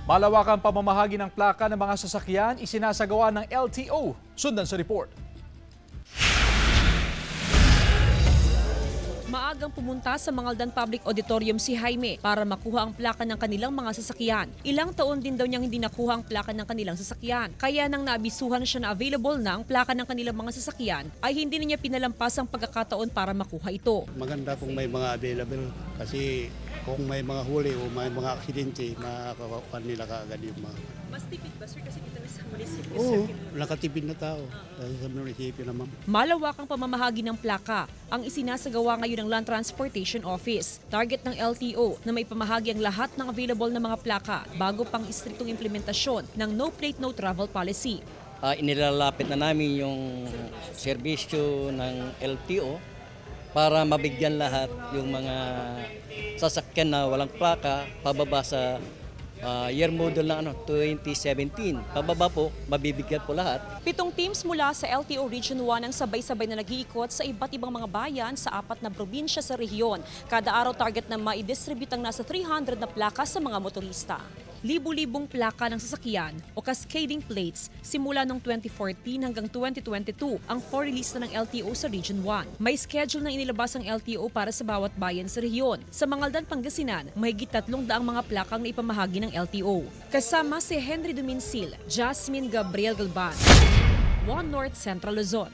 Malawakang pamamahagi ng plaka ng mga sasakyan isinasagawa ng LTO. Sundan sa report. Maagang pumunta sa Mangaldan Public Auditorium si Jaime para makuha ang plaka ng kanilang mga sasakyan. Ilang taon din daw niyang hindi nakuha ang plaka ng kanilang sasakyan. Kaya nang naabisuhan siya na available na ang plaka ng kanilang mga sasakyan, ay hindi na niya pinalampas ang pagkakataon para makuha ito. Maganda kung may mga available kasi kung may mga huli o may mga aksidente, makakakuha nila kaagad yung mga... Mas tipid ba, sir? Kasi dito na sa munisipyo. Oo, nakatipid na tao sa munisipyo naman. Malawakang pamamahagi ng plaka ang isinasagawa ngayon ng Land Transportation Office. Target ng LTO na may pamahagi ang lahat ng available na mga plaka bago pang istriktong implementasyon ng No Plate No Travel policy. Inilalapit na namin yung serbisyo ng LTO para mabigyan lahat yung mga sasakyan na walang plaka pababa sa year model na 2017. Pababa po, mabibigyan po lahat. 7 teams mula sa LTO Region 1 ang sabay-sabay na nag-iikot sa iba't ibang mga bayan sa 4 na probinsya sa rehiyon. Kada araw target na maidistribute ang nasa 300 na plaka sa mga motorista. Libu-libong plaka ng sasakyan o cascading plates simula noong 2014 hanggang 2022 ang for-release na ng LTO sa Region 1. May schedule na inilabas ang LTO para sa bawat bayan sa rehiyon. Sa Mangaldan, Pangasinan, mahigit 300 mga plakang na ipamahagi ng LTO. Kasama si Henry Duminsil, Jasmine Gabriel Galban, One North Central Luzon.